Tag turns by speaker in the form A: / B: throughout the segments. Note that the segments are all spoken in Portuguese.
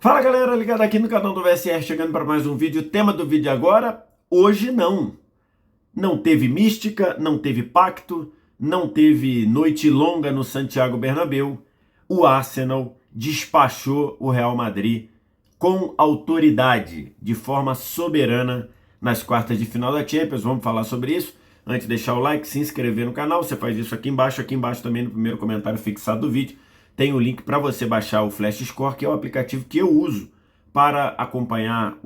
A: Fala galera, ligado aqui no canal do VSR, chegando para mais um vídeo. O tema do vídeo agora, hoje não teve mística, não teve pacto, não teve noite longa no Santiago Bernabéu. O Arsenal despachou o Real Madrid com autoridade, de forma soberana, nas quartas de final da Champions. Vamos falar sobre isso. Antes de deixar o like, se inscrever no canal, você faz isso aqui embaixo também no primeiro comentário fixado do vídeo. Tem o link para você baixar o Flash Score, que é o aplicativo que eu uso para acompanhar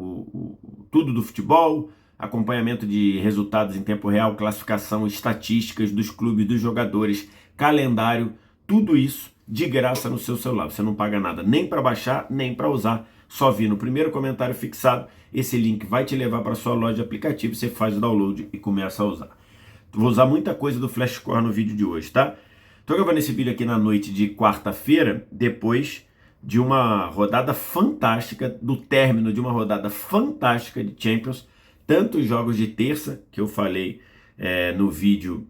A: tudo do futebol, acompanhamento de resultados em tempo real, classificação, estatísticas dos clubes, dos jogadores, calendário, tudo isso de graça no seu celular. Você não paga nada nem para baixar, nem para usar. Só vir no primeiro comentário fixado, esse link vai te levar para a sua loja de aplicativo, você faz o download e começa a usar. Vou usar muita coisa do Flash Score no vídeo de hoje, tá? Estou gravando esse vídeo aqui na noite de quarta-feira, depois de uma rodada fantástica, do término de uma rodada fantástica de Champions, tanto os jogos de terça, que eu falei no vídeo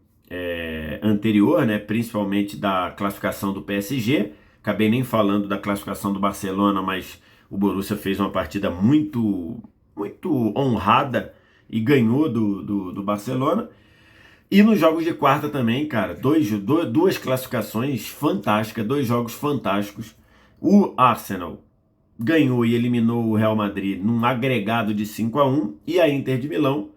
A: anterior, né, principalmente da classificação do PSG, acabei nem falando da classificação do Barcelona, mas o Borussia fez uma partida muito honrada e ganhou do Barcelona. E nos jogos de quarta também, cara, duas classificações fantásticas, dois jogos fantásticos. O Arsenal ganhou e eliminou o Real Madrid num agregado de 5-1 e a Inter de Milão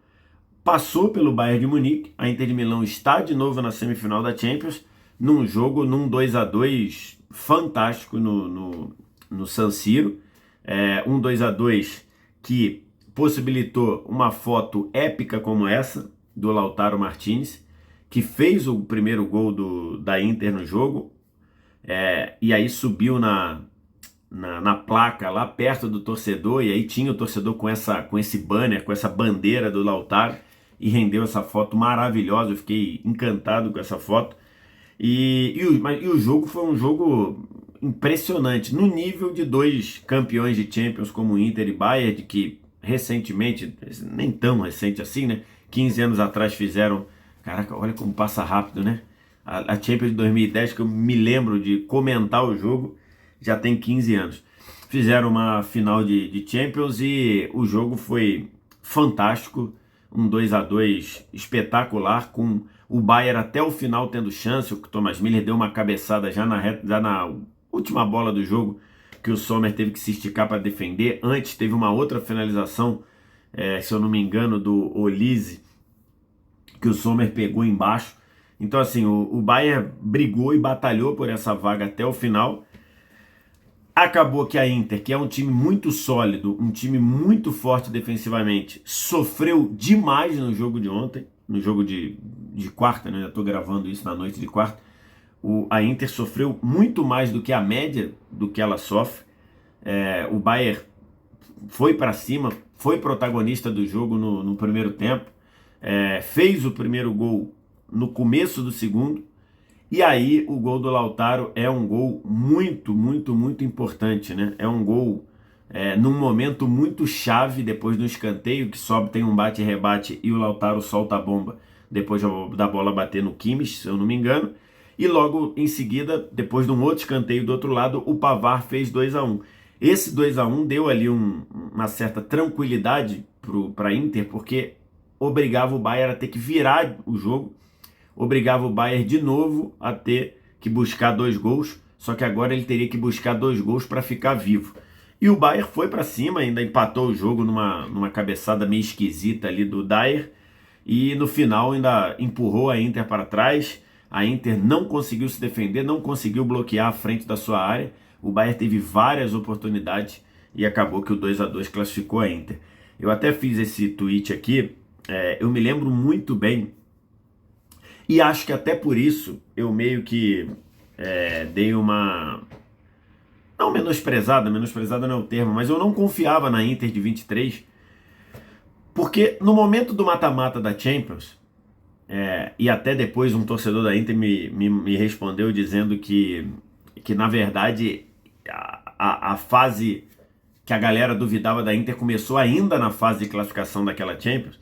A: passou pelo Bayern de Munique. A Inter de Milão está de novo na semifinal da Champions, num 2-2 fantástico no San Siro. Um 2-2 que possibilitou uma foto épica como essa, do Lautaro Martinez, que fez o primeiro gol da Inter no jogo, e aí subiu na placa lá perto do torcedor, e aí tinha o torcedor com esse banner, com essa bandeira do Lautaro, e rendeu essa foto maravilhosa. Eu fiquei encantado com essa foto, e o jogo foi um jogo impressionante, no nível de dois campeões de Champions como Inter e Bayern, que recentemente, nem tão recente assim, né, 15 anos atrás fizeram. Caraca, olha como passa rápido, né? A Champions de 2010, que eu me lembro de comentar o jogo, já tem 15 anos. Fizeram uma final de Champions e o jogo foi fantástico. Um 2-2 espetacular, com o Bayern até o final tendo chance. O Thomas Müller deu uma cabeçada já na última bola do jogo, que o Sommer teve que se esticar para defender. Antes teve uma outra finalização, se eu não me engano, do Olise, que o Sommer pegou embaixo. Então assim, o Bayern brigou e batalhou por essa vaga até o final. Acabou que a Inter, que é um time muito sólido, um time muito forte defensivamente, sofreu demais no jogo de ontem, no jogo de quarta, né? Eu estou gravando isso na noite de quarta. A Inter sofreu muito mais do que a média do que ela sofre. O Bayern foi para cima, foi protagonista do jogo no primeiro tempo, fez o primeiro gol no começo do segundo, e aí o gol do Lautaro é um gol muito importante, né? É um gol num momento muito chave, depois do escanteio, que sobe, tem um bate-rebate e o Lautaro solta a bomba depois da bola bater no Kimmich, se eu não me engano. E logo em seguida, depois de um outro escanteio do outro lado, o Pavard fez 2-1. Esse 2-1 deu ali uma certa tranquilidade para a Inter, porque obrigava o Bayern a ter que virar o jogo, obrigava o Bayern de novo a ter que buscar 2 gols, só que agora ele teria que buscar 2 gols para ficar vivo. E o Bayern foi para cima, ainda empatou o jogo numa cabeçada meio esquisita ali do Dyer, e no final ainda empurrou a Inter para trás. A Inter não conseguiu se defender, não conseguiu bloquear a frente da sua área. O Bayern teve várias oportunidades e acabou que o 2-2 classificou a Inter. Eu até fiz esse tweet aqui, eu me lembro muito bem, e acho que até por isso eu meio que dei uma... não menosprezada não é o termo, mas eu não confiava na Inter de 23, porque no momento do mata-mata da Champions, e até depois um torcedor da Inter me respondeu dizendo que na verdade a fase que a galera duvidava da Inter começou ainda na fase de classificação daquela Champions.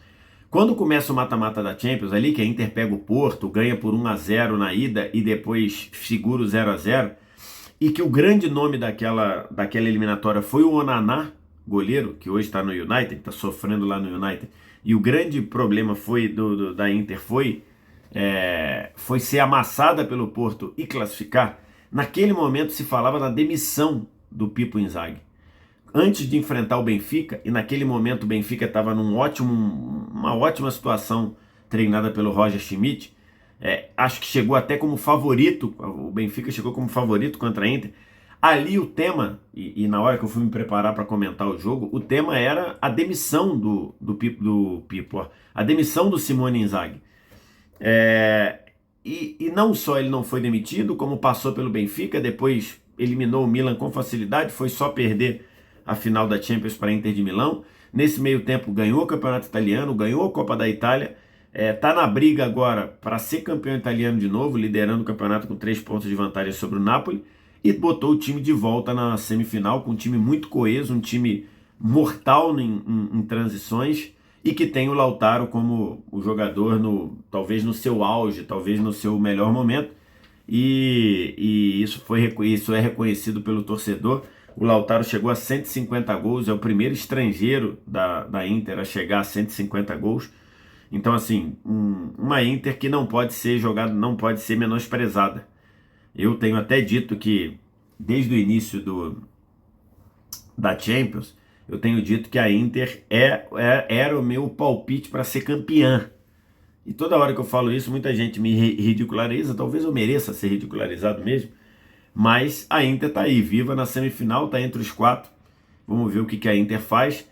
A: Quando começa o mata-mata da Champions, ali que a Inter pega o Porto, ganha por 1-0 na ida e depois segura o 0-0, e que o grande nome daquela eliminatória foi o Onaná, goleiro, que hoje está no United, está sofrendo lá no United, e o grande problema foi da Inter foi ser amassada pelo Porto e classificar. Naquele momento se falava da demissão do Pippo Inzaghi. Antes de enfrentar o Benfica, e naquele momento o Benfica estava uma ótima situação, treinada pelo Roger Schmidt, acho que chegou até como favorito, o Benfica chegou como favorito contra a Inter. Ali o tema, e na hora que eu fui me preparar para comentar o jogo, o tema era a demissão do Pippo, a demissão do Simone Inzaghi. E não só ele não foi demitido, como passou pelo Benfica, depois eliminou o Milan com facilidade, foi só perder a final da Champions para a Inter de Milão. Nesse meio tempo ganhou o Campeonato Italiano, ganhou a Copa da Itália, está na briga agora para ser campeão italiano de novo, liderando o campeonato com 3 pontos de vantagem sobre o Napoli, e botou o time de volta na semifinal com um time muito coeso, um time mortal em transições, e que tem o Lautaro como o jogador talvez no seu auge, talvez no seu melhor momento, e isso é reconhecido pelo torcedor. O Lautaro chegou a 150 gols, é o primeiro estrangeiro da Inter a chegar a 150 gols. Então, assim, uma Inter que não pode ser jogada, não pode ser menosprezada. Eu tenho até dito que, desde o início da Champions, eu tenho dito que a Inter era o meu palpite para ser campeã. E toda hora que eu falo isso, muita gente me ridiculariza, talvez eu mereça ser ridicularizado mesmo, mas a Inter está aí, viva na semifinal, está entre os 4. Vamos ver o que a Inter faz.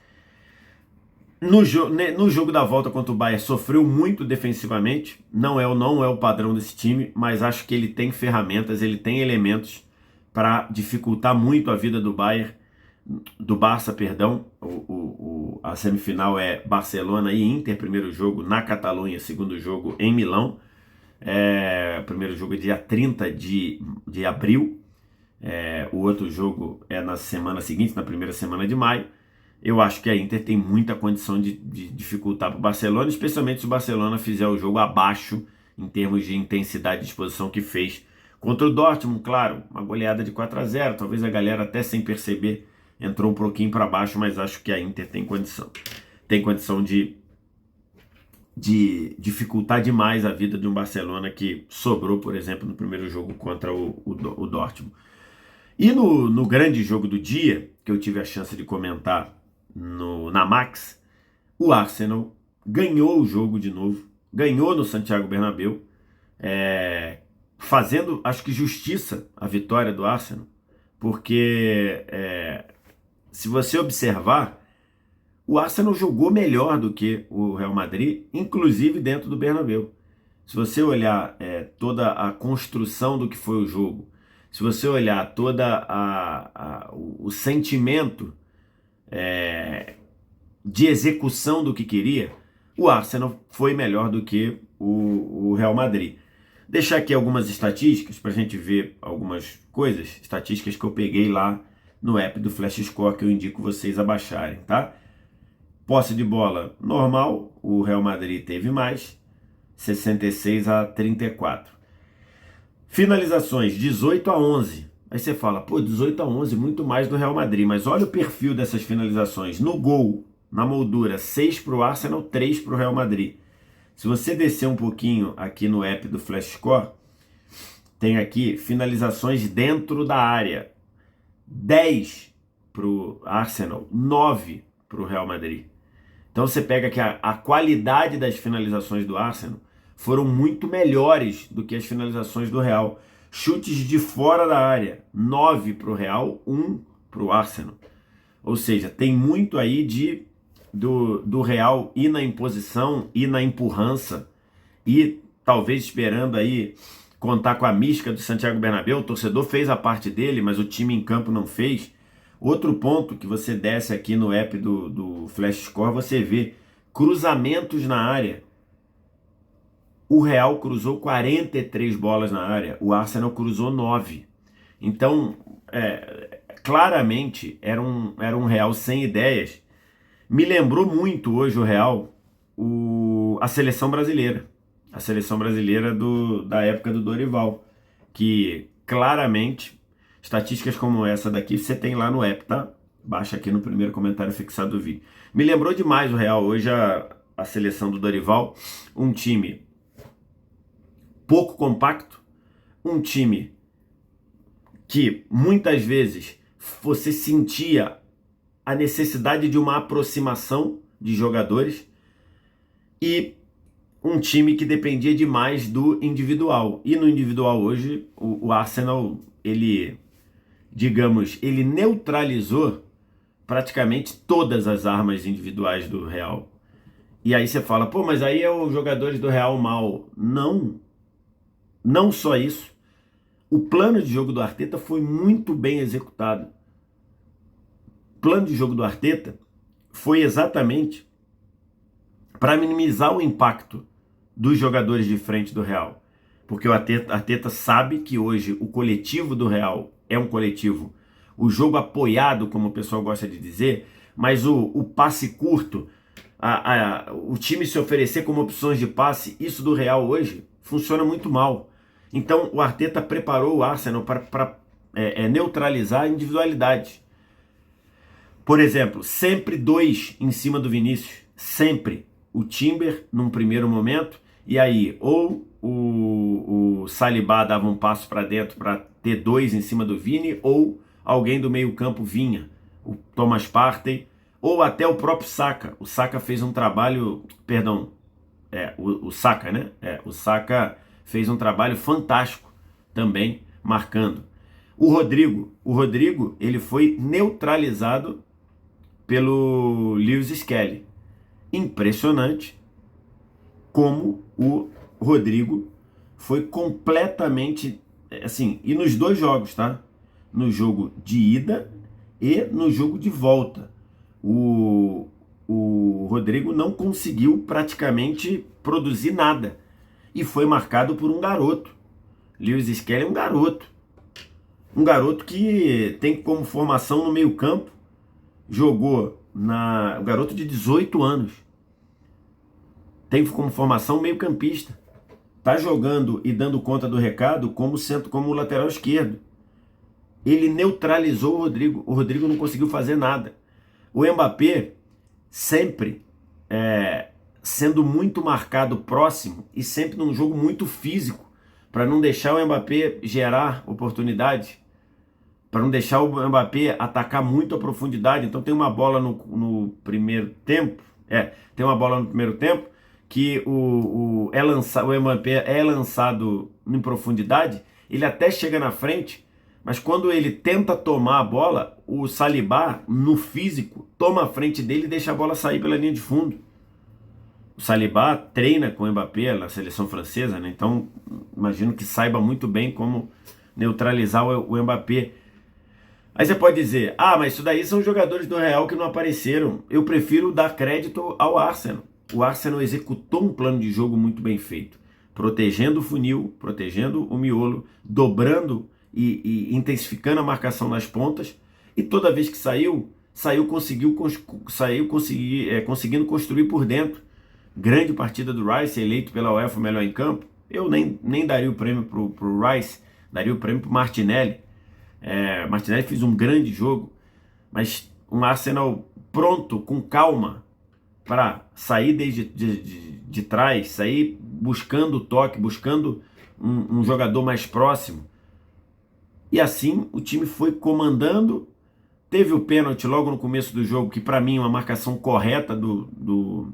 A: No jogo da volta contra o Bayern, sofreu muito defensivamente, não é o padrão desse time, mas acho que ele tem ferramentas, ele tem elementos para dificultar muito a vida do Barça, perdão. A semifinal é Barcelona e Inter, primeiro jogo na Catalunha, segundo jogo em Milão. Primeiro jogo é dia 30 de abril, o outro jogo é na semana seguinte, na primeira semana de maio. Eu acho que a Inter tem muita condição de dificultar para o Barcelona, especialmente se o Barcelona fizer o jogo abaixo em termos de intensidade de disposição que fez contra o Dortmund. Claro, uma goleada de 4-0, talvez a galera até sem perceber entrou um pouquinho para baixo, mas acho que a Inter tem condição de dificultar demais a vida de um Barcelona que sobrou, por exemplo, no primeiro jogo contra o Dortmund. E no grande jogo do dia, que eu tive a chance de comentar na Max, o Arsenal ganhou o jogo de novo, ganhou no Santiago Bernabéu, fazendo, acho que justiça à vitória do Arsenal, porque se você observar, o Arsenal jogou melhor do que o Real Madrid, inclusive dentro do Bernabéu. Se você olhar toda a construção do que foi o jogo, se você olhar toda o sentimento de execução do que queria, o Arsenal foi melhor do que o Real Madrid. Deixar aqui algumas estatísticas para a gente ver algumas coisas, estatísticas que eu peguei lá no app do Flash Score, que eu indico vocês a baixarem, tá? Posse de bola normal, o Real Madrid teve mais, 66-34. Finalizações, 18-11. Aí você fala, 18-11, muito mais do Real Madrid. Mas olha o perfil dessas finalizações. No gol, na moldura, 6 para o Arsenal, 3 para o Real Madrid. Se você descer um pouquinho aqui no app do Flash Score, tem aqui finalizações dentro da área. 10 para o Arsenal, 9 para o Real Madrid. Então você pega que a qualidade das finalizações do Arsenal foram muito melhores do que as finalizações do Real. Chutes de fora da área, 9 para o Real, 1 para o Arsenal. Ou seja, tem muito aí do Real ir na imposição, ir na empurrança, e talvez esperando aí contar com a mística do Santiago Bernabéu. O torcedor fez a parte dele, mas o time em campo não fez. Outro ponto que você desce aqui no app do Flash Score, você vê cruzamentos na área. O Real cruzou 43 bolas na área, o Arsenal cruzou 9. Então, claramente, era um Real sem ideias. Me lembrou muito hoje o Real, a seleção brasileira. A seleção brasileira da época do Dorival, que claramente Estatísticas como essa daqui você tem lá no app, tá? Baixa aqui no primeiro comentário fixado do vídeo. Me lembrou demais o Real hoje a seleção do Dorival, um time pouco compacto, um time que muitas vezes você sentia a necessidade de uma aproximação de jogadores e um time que dependia demais do individual. E no individual hoje, o Arsenal, ele neutralizou praticamente todas as armas individuais do Real. E aí você fala, pô, mas aí é os jogadores do Real mal. Não, não só isso. O plano de jogo do Arteta foi muito bem executado. O plano de jogo do Arteta foi exatamente para minimizar o impacto dos jogadores de frente do Real. Porque o Arteta sabe que hoje o coletivo do Real é um coletivo, o jogo apoiado, como o pessoal gosta de dizer, mas o passe curto, o time se oferecer como opções de passe, isso do Real hoje funciona muito mal. Então o Arteta preparou o Arsenal para neutralizar a individualidade. Por exemplo, sempre dois em cima do Vinícius, sempre. O Timber num primeiro momento, e aí ou o Saliba dava um passo para dentro para ter dois em cima do Vini, ou alguém do meio campo vinha, o Thomas Partey, ou até o próprio Saka. O Saka fez um trabalho, perdão, o Saka, né? O Saka fez um trabalho fantástico também, marcando. O Rodrigo, ele foi neutralizado pelo Lewis Skelly. Impressionante como o Rodrigo foi completamente, assim, e nos dois jogos, tá? No jogo de ida e no jogo de volta. O Rodrigo não conseguiu praticamente produzir nada e foi marcado por um garoto. Lewis Skelly é um garoto que tem como formação no meio campo, jogou um garoto de 18 anos, tem como formação meio campista, tá jogando e dando conta do recado como lateral esquerdo. Ele neutralizou o Rodrigo não conseguiu fazer nada. O Mbappé sempre sendo muito marcado próximo e sempre num jogo muito físico, para não deixar o Mbappé gerar oportunidade, para não deixar o Mbappé atacar muito a profundidade. Então tem uma bola no primeiro tempo, tem uma bola no primeiro tempo que o Mbappé é lançado em profundidade, ele até chega na frente, mas quando ele tenta tomar a bola, o Saliba, no físico, toma a frente dele e deixa a bola sair pela linha de fundo. O Saliba treina com o Mbappé na seleção francesa, né? Então imagino que saiba muito bem como neutralizar o Mbappé. Aí você pode dizer, mas isso daí são jogadores do Real que não apareceram. Eu prefiro dar crédito ao Arsenal. O Arsenal executou um plano de jogo muito bem feito, protegendo o funil, protegendo o miolo, dobrando e intensificando a marcação nas pontas, e toda vez que saiu conseguindo construir por dentro. Grande partida do Rice, eleito pela UEFA o melhor em campo. Eu nem daria o prêmio pro Rice, daria o prêmio pro Martinelli. Martinelli fez um grande jogo, mas um Arsenal pronto, com calma, para sair desde de trás, sair buscando o toque, buscando um jogador mais próximo. E assim o time foi comandando. Teve o pênalti logo no começo do jogo, que para mim é uma marcação correta do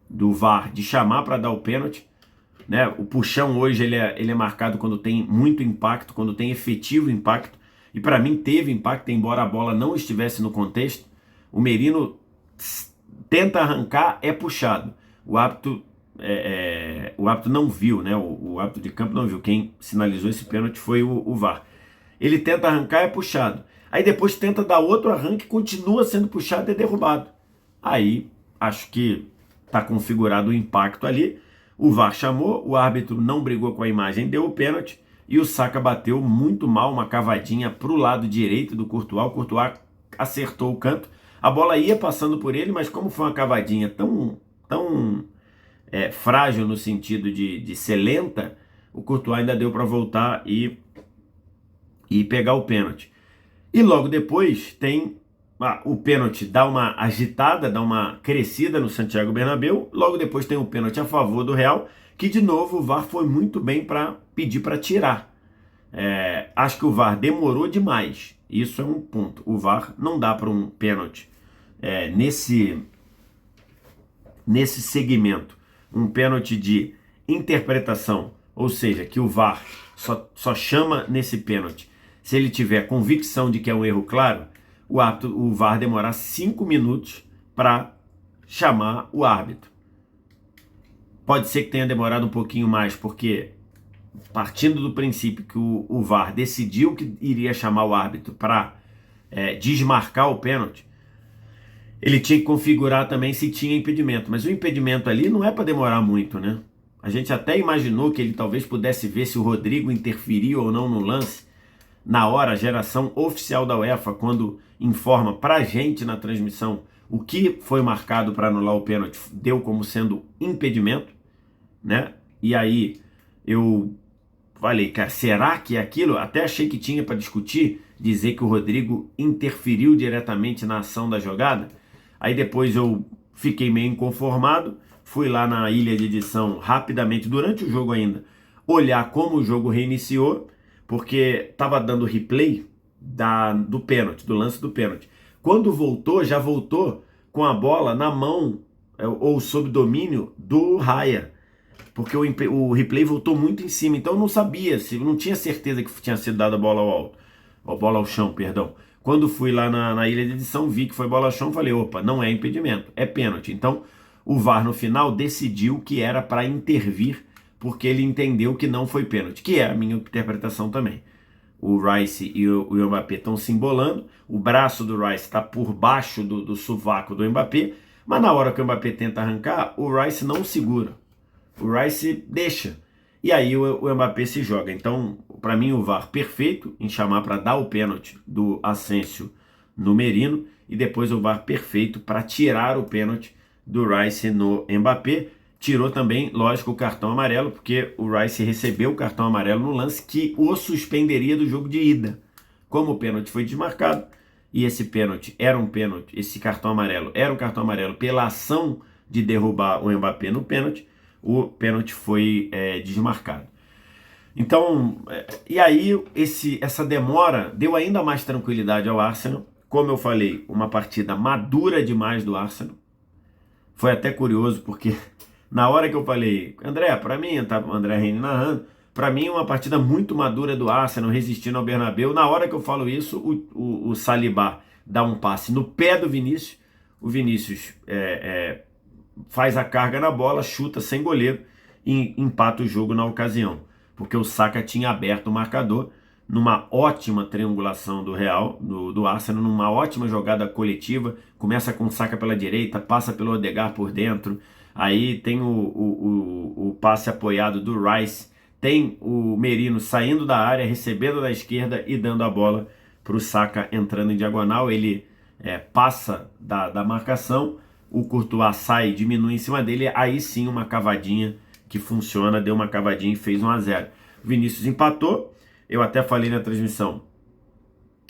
A: VAR de chamar para dar o pênalti. Né? O puxão hoje ele é marcado quando tem muito impacto, quando tem efetivo impacto. E para mim teve impacto, embora a bola não estivesse no contexto. O Merino tenta arrancar, é puxado. O árbitro não viu, né? O árbitro de campo não viu. Quem sinalizou esse pênalti foi o VAR. Ele tenta arrancar, é puxado. Aí depois tenta dar outro arranque, continua sendo puxado e é derrubado. Aí acho que está configurado o impacto ali. O VAR chamou, o árbitro não brigou com a imagem, deu o pênalti e o Saka bateu muito mal, uma cavadinha para o lado direito do Courtois. O Courtois acertou o canto. A bola ia passando por ele, mas como foi uma cavadinha tão frágil no sentido de ser lenta, o Courtois ainda deu para voltar e e pegar o pênalti. E logo depois tem o pênalti, dá uma agitada, dá uma crescida no Santiago Bernabéu. Logo depois tem o pênalti a favor do Real, que de novo o VAR foi muito bem para pedir para tirar. Acho que o VAR demorou demais. Isso é um ponto. O VAR não dá para um pênalti nesse segmento. Um pênalti de interpretação, ou seja, que o VAR só chama nesse pênalti se ele tiver convicção de que é um erro claro, o VAR demorar 5 minutos para chamar o árbitro. Pode ser que tenha demorado um pouquinho mais, porque partindo do princípio que o VAR decidiu que iria chamar o árbitro para desmarcar o pênalti, ele tinha que configurar também se tinha impedimento. Mas o impedimento ali não é para demorar muito, né? A gente até imaginou que ele talvez pudesse ver se o Rodrigo interferiu ou não no lance. Na hora, a geração oficial da UEFA, quando informa pra gente na transmissão o que foi marcado para anular o pênalti, deu como sendo impedimento, né? E aí eu falei, cara, será que é aquilo? Até achei que tinha para discutir, dizer que o Rodrigo interferiu diretamente na ação da jogada. Aí depois eu fiquei meio inconformado, fui lá na ilha de edição rapidamente, durante o jogo ainda, olhar como o jogo reiniciou, porque estava dando replay do pênalti, do lance do pênalti. Quando voltou, já voltou com a bola na mão ou sob domínio do Raya, porque o replay voltou muito em cima, então eu não sabia, não tinha certeza que tinha sido dada a bola ao alto, a bola ao chão, perdão. Quando fui lá na ilha de edição, vi que foi bola ao chão, falei, opa, não é impedimento, é pênalti. Então o VAR no final decidiu que era para intervir, porque ele entendeu que não foi pênalti, que é a minha interpretação também. O Rice e o Mbappé estão se embolando, o braço do Rice está por baixo do sovaco do Mbappé, mas na hora que o Mbappé tenta arrancar, o Rice não segura. O Rice deixa. E aí o Mbappé se joga. Então, para mim, o VAR perfeito em chamar para dar o pênalti do Asensio no Merino. E depois o VAR perfeito para tirar o pênalti do Rice no Mbappé. Tirou também, lógico, o cartão amarelo, porque o Rice recebeu o cartão amarelo no lance que o suspenderia do jogo de ida. Como o pênalti foi desmarcado, e esse pênalti era um pênalti, esse cartão amarelo era um cartão amarelo pela ação de derrubar o Mbappé no pênalti, o pênalti foi desmarcado. Então, e aí essa demora deu ainda mais tranquilidade ao Arsenal. Como eu falei, uma partida madura demais do Arsenal. Foi até curioso, porque na hora que eu falei, André, para mim, tá o André Reine narrando, para mim uma partida muito madura do Arsenal, resistindo ao Bernabéu. Na hora que eu falo isso, o Saliba dá um passe no pé do Vinícius, o Vinícius faz a carga na bola, chuta sem goleiro e empata o jogo na ocasião, porque o Saka tinha aberto o marcador numa ótima triangulação do Real, do Arsenal, numa ótima jogada coletiva, começa com o Saka pela direita, passa pelo Odegaard por dentro, aí tem o passe apoiado do Rice, tem o Merino saindo da área, recebendo da esquerda e dando a bola para o Saka entrando em diagonal, ele passa da marcação, o Courtois sai, diminui em cima dele, aí sim uma cavadinha que funciona, deu uma cavadinha e fez 1-0. O Vinícius empatou, eu até falei na transmissão,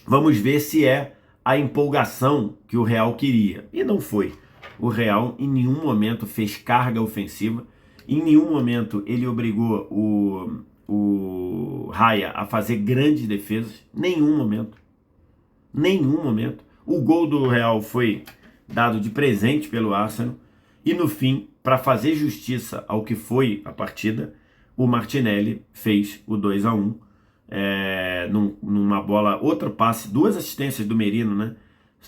A: vamos ver se é a empolgação que o Real queria, e não foi. O Real em nenhum momento fez carga ofensiva, em nenhum momento ele obrigou o Raya a fazer grandes defesas, nenhum momento. O gol do Real foi dado de presente pelo Arsenal, e no fim, para fazer justiça ao que foi a partida, o Martinelli fez o 2-1, numa bola, outro passe, 2 assistências do Merino, né?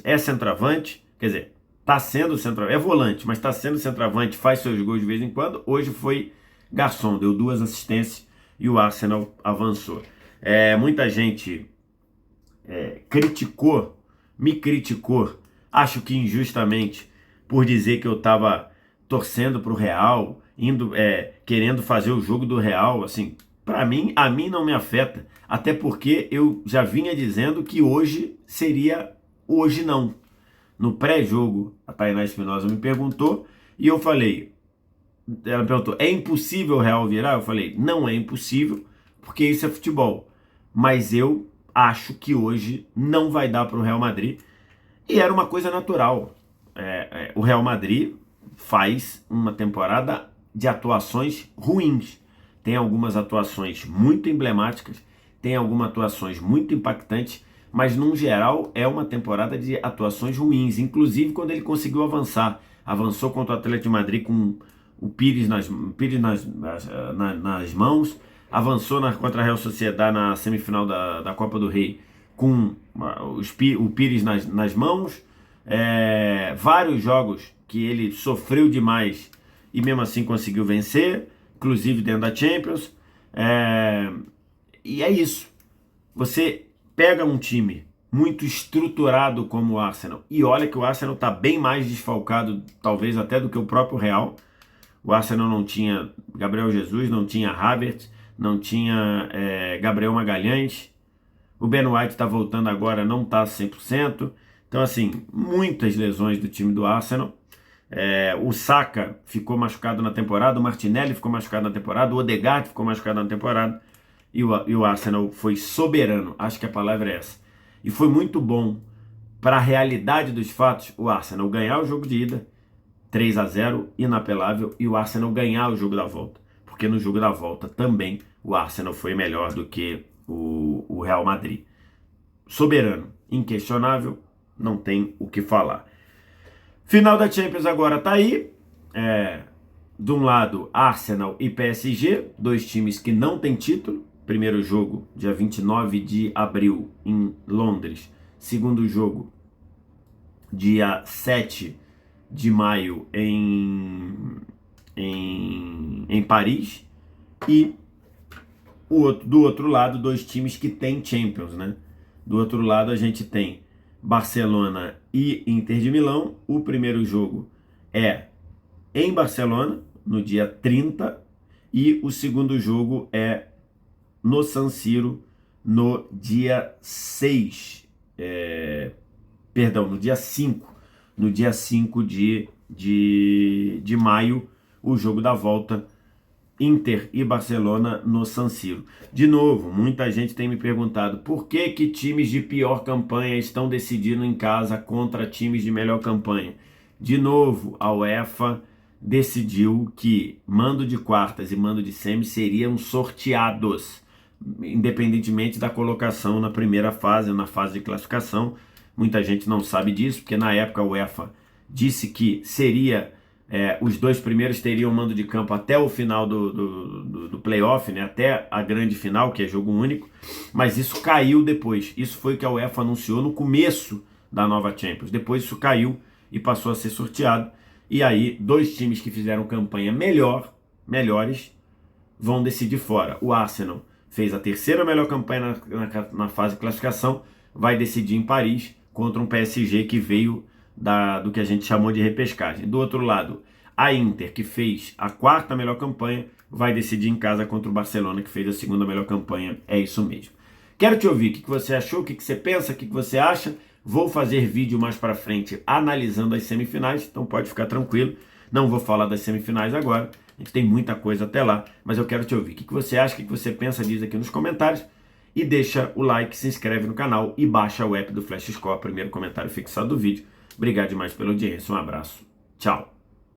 A: É centroavante, quer dizer, tá sendo centroavante, é volante, mas tá sendo centroavante, faz seus gols de vez em quando. Hoje foi garçom, deu 2 assistências e o Arsenal avançou. Muita gente me criticou, acho que injustamente, por dizer que eu estava torcendo para o Real, querendo fazer o jogo do Real. Assim, a mim não me afeta, até porque eu já vinha dizendo que hoje seria hoje não. No pré-jogo, a Tainá Espinosa me perguntou, e eu falei, ela perguntou, é impossível o Real virar? Eu falei, não é impossível, porque isso é futebol, mas eu acho que hoje não vai dar para o Real Madrid, e era uma coisa natural. O Real Madrid faz uma temporada de atuações ruins. Tem algumas atuações muito emblemáticas, tem algumas atuações muito impactantes, mas, num geral, é uma temporada de atuações ruins. Inclusive, quando ele conseguiu avançar. Avançou contra o Atlético de Madrid com o Pires nas mãos. Avançou contra a Real Sociedad na semifinal da Copa do Rei com o Pires nas mãos. Vários jogos que ele sofreu demais e mesmo assim conseguiu vencer, inclusive dentro da Champions. E é isso. Você pega um time muito estruturado como o Arsenal, e olha que o Arsenal está bem mais desfalcado, talvez até do que o próprio Real. O Arsenal não tinha Gabriel Jesus, não tinha Havertz, não tinha Gabriel Magalhães. O Ben White está voltando agora, não está 100%. Então, assim, muitas lesões do time do Arsenal. O Saka ficou machucado na temporada, o Martinelli ficou machucado na temporada, o Odegaard ficou machucado na temporada. E o Arsenal foi soberano, acho que a palavra é essa. E foi muito bom para a realidade dos fatos o Arsenal ganhar o jogo de ida, 3-0, inapelável, e o Arsenal ganhar o jogo da volta. Porque no jogo da volta também o Arsenal foi melhor do que o Real Madrid. Soberano, inquestionável, não tem o que falar. Final da Champions agora tá aí. De um lado, Arsenal e PSG, dois times que não têm título. Primeiro jogo, dia 29 de abril, em Londres. Segundo jogo, dia 7 de maio, em Paris. E do outro lado, dois times que têm Champions, né? Do outro lado, a gente tem Barcelona e Inter de Milão. O primeiro jogo é em Barcelona, no dia 30. E o segundo jogo é no San Siro, no dia 6, no dia 5, no dia 5 de maio, o jogo da volta, Inter e Barcelona no San Siro. De novo, muita gente tem me perguntado por que times de pior campanha estão decidindo em casa contra times de melhor campanha. De novo, a UEFA decidiu que mando de quartas e mando de semi seriam sorteados, independentemente da colocação na primeira fase ou na fase de classificação. Muita gente não sabe disso, porque na época a UEFA disse que seria os dois primeiros teriam mando de campo até o final do playoff, né? Até a grande final, que é jogo único, mas isso caiu depois. Isso foi o que a UEFA anunciou no começo da nova Champions. Depois isso caiu e passou a ser sorteado, e aí dois times que fizeram campanha melhores vão decidir fora. O Arsenal fez a terceira melhor campanha na fase de classificação, vai decidir em Paris contra um PSG que veio do que a gente chamou de repescagem. Do outro lado, a Inter, que fez a quarta melhor campanha, vai decidir em casa contra o Barcelona, que fez a segunda melhor campanha. É isso mesmo. Quero te ouvir o que você achou, o que você pensa, o que você acha. Vou fazer vídeo mais para frente analisando as semifinais, então pode ficar tranquilo. Não vou falar das semifinais agora, a gente tem muita coisa até lá, mas eu quero te ouvir. O que você acha, o que você pensa, diz aqui nos comentários. E deixa o like, se inscreve no canal e baixa o app do Flash Score, primeiro comentário fixado do vídeo. Obrigado demais pela audiência, um abraço, tchau.